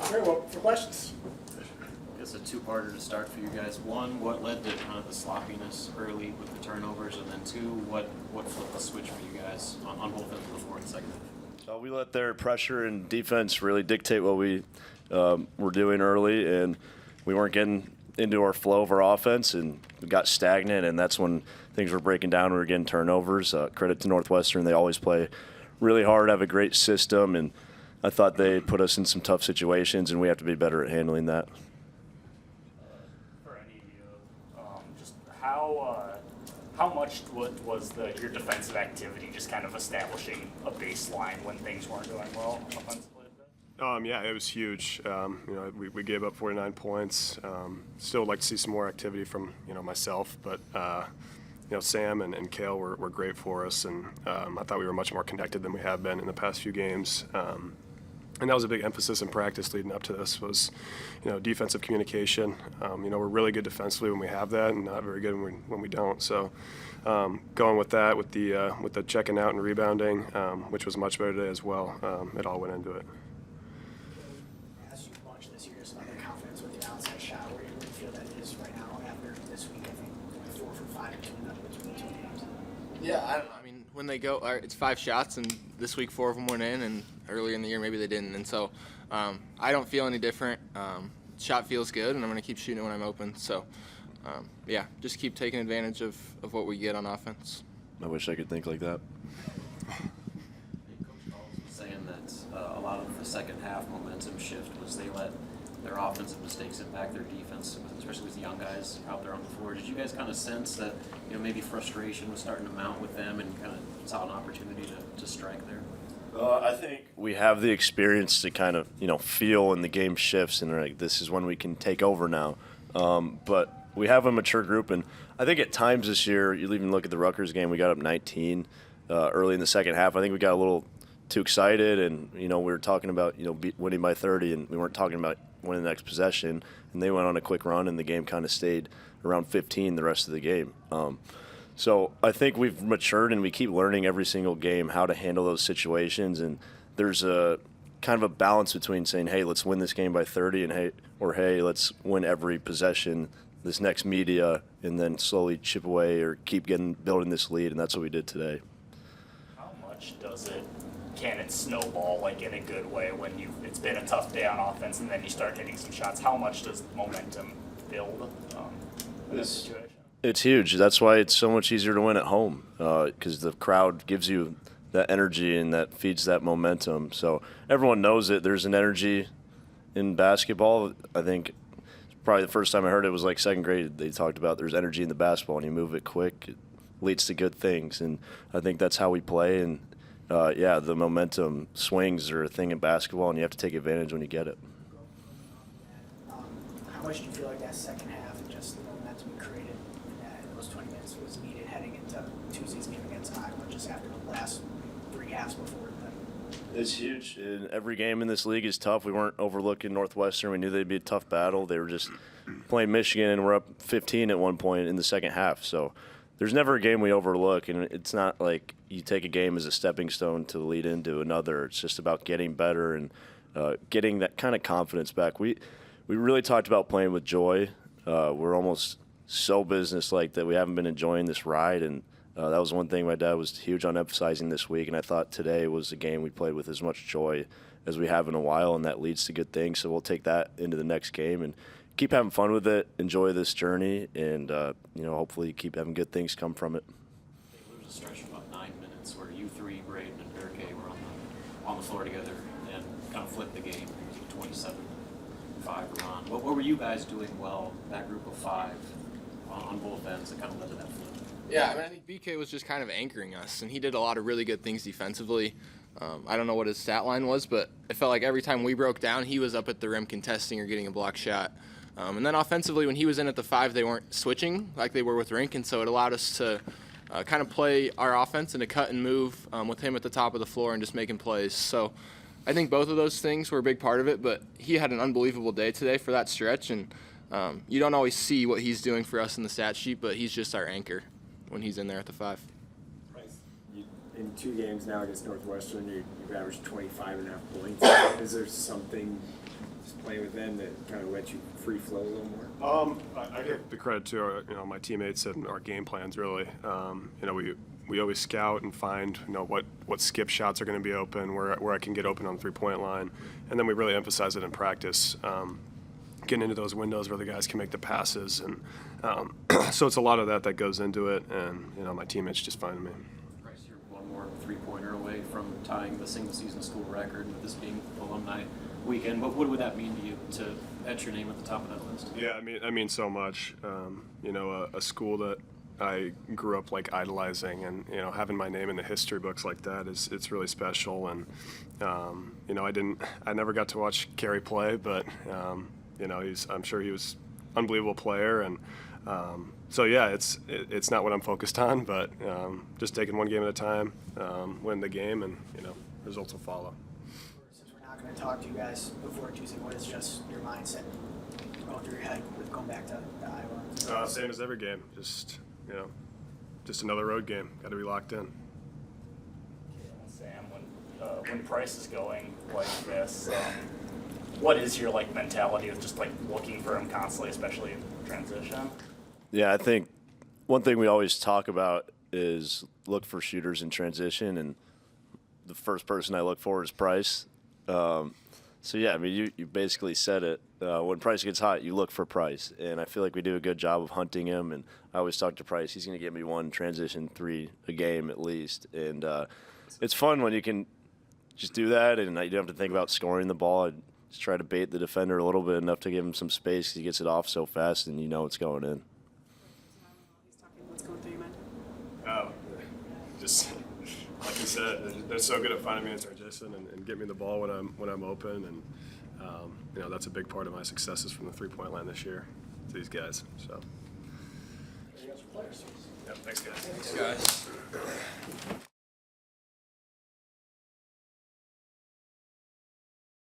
Very well, for questions. I guess a two-parter to start for you guys. One, what led to kind of the sloppiness early with the turnovers, and then two, what flipped the switch for you guys on both ends of the floor in the second half? We let their pressure and defense really dictate what we were doing early, and we weren't getting into our flow of our offense, and we got stagnant, and that's when things were breaking down. We were getting turnovers. Credit to Northwestern. They always play really hard, have a great system, and I thought they put us in some tough situations, and we have to be better at handling that. For any of you, just how much was your defensive activity just kind of establishing a baseline when things weren't going well offensively? Yeah, it was huge. We gave up 49 points. Still would like to see some more activity from myself, but Sam and Cale were great for us, and I thought we were much more connected than we have been in the past few games. And that was a big emphasis in practice leading up to this was, defensive communication. We're really good defensively when we have that, and not very good when we don't. So, going with that, with the checking out and rebounding, which was much better today as well, it all went into it. As you launched this year, some other confidence with the outside shot. Where do you feel that is right now after this week? I think 4 for 5 between the 2 games. Yeah, I mean, when they go, it's 5 shots, and this week 4 of them went in, and earlier in the year maybe they didn't. And so I don't feel any different. Shot feels good, and I'm going to keep shooting it when I'm open. So, just keep taking advantage of what we get on offense. I wish I could think like that. Coach Pauls was saying that a lot of the second half momentum shift was they let their offensive mistakes impact their defense, especially with the young guys out there on the floor. Did you guys kind of sense that maybe frustration was starting to mount with them and kind of saw an opportunity to strike there? I think we have the experience to kind of feel when the game shifts and like this is when we can take over now. But we have a mature group, and I think at times this year, you even look at the Rutgers game, we got up 19 early in the second half. I think we got a little too excited, and we were talking about winning by 30, and we weren't talking about winning the next possession. And they went on a quick run, and the game kind of stayed around 15 the rest of the game. So I think we've matured, and we keep learning every single game how to handle those situations. And there's a kind of a balance between saying, hey, let's win this game by 30, and hey, let's win every possession this next media, and then slowly chip away or keep building this lead. And that's what we did today. How much can it snowball like in a good way when it's been a tough day on offense and then you start hitting some shots? How much does momentum build in this situation? It's huge. That's why it's so much easier to win at home because the crowd gives you that energy and that feeds that momentum. So everyone knows it. There's an energy in basketball. I think probably the first time I heard it was like second grade. They talked about there's energy in the basketball, and you move it quick, it leads to good things. And I think that's how we play. And, the momentum swings are a thing in basketball, and you have to take advantage when you get it. How much do you feel like that second half and just the momentum you created in those 20 minutes was needed heading into Tuesday's game against Iowa, just after the last 3 halves before that? It's huge. And every game in this league is tough. We weren't overlooking Northwestern. We knew they'd be a tough battle. They were just playing Michigan, and we're up 15 at one point in the second half. So there's never a game we overlook, and it's not like you take a game as a stepping stone to lead into another. It's just about getting better and getting that kind of confidence back. We really talked about playing with joy. We're almost so business-like that we haven't been enjoying this ride, and that was one thing my dad was huge on emphasizing this week, and I thought today was a game we played with as much joy as we have in a while, and that leads to good things. So we'll take that into the next game and keep having fun with it, enjoy this journey, and hopefully keep having good things come from it. There was a stretch of about 9 minutes where you three, Braden and Berke, were on the floor together and kind of flipped the game. It was a 27-5 run. What were you guys doing well, that group of 5, on both ends that kind of led to that flip? Yeah, I think BK was just kind of anchoring us, and he did a lot of really good things defensively. I don't know what his stat line was, but it felt like every time we broke down, he was up at the rim contesting or getting a block shot. And then offensively, when he was in at the 5, they weren't switching like they were with Rink, and so it allowed us to kind of play our offense and to cut and move with him at the top of the floor and just making plays. So I think both of those things were a big part of it, but he had an unbelievable day today for that stretch, and you don't always see what he's doing for us in the stat sheet, but he's just our anchor when he's in there at the 5. Pryce, in 2 games now against Northwestern, you've averaged 25.5 points. Is there something just playing with them that kind of let you free flow a little more? I give the credit to our, my teammates and our game plans really. We always scout and find what skip shots are going to be open, where I can get open on the 3-point line, and then we really emphasize it in practice. Getting into those windows where the guys can make the passes, and so it's a lot of that goes into it, and my teammates just find me. Pryce, you're one more 3-pointer away from tying the single-season school record with this being alumni weekend. What would that mean to you to etch your name at the top of that list? Yeah, I mean so much. A school that I grew up idolizing, and having my name in the history books like that it's really special. And I never got to watch Carey play, but I'm sure he was an unbelievable player, and so yeah, it's not what I'm focused on, but just taking one game at a time, win the game, and results will follow. Since we're not going to talk to you guys before Tuesday, what is just your mindset going through your head with going back to Iowa? Same as every game, just another road game. Got to be locked in. Sam, when Pryce is going like this, what is your mentality of just looking for him constantly, especially in transition? Yeah, I think one thing we always talk about is look for shooters in transition, and the first person I look for is Pryce. So yeah, I mean, you basically said it. When Pryce gets hot, you look for Pryce, and I feel like we do a good job of hunting him. And I always talk to Pryce; he's going to get me one transition 3 a game at least. And it's fun when you can just do that, and you don't have to think about scoring the ball. I just try to bait the defender a little bit enough to give him some space. He gets it off so fast, and it's going in. What's going through your mind? Just like you said, they're so good at finding me in transition and get me the ball when I'm open, and that's a big part of my successes from the 3-point line this year to these guys. So. Yeah, thanks guys. Thanks, guys.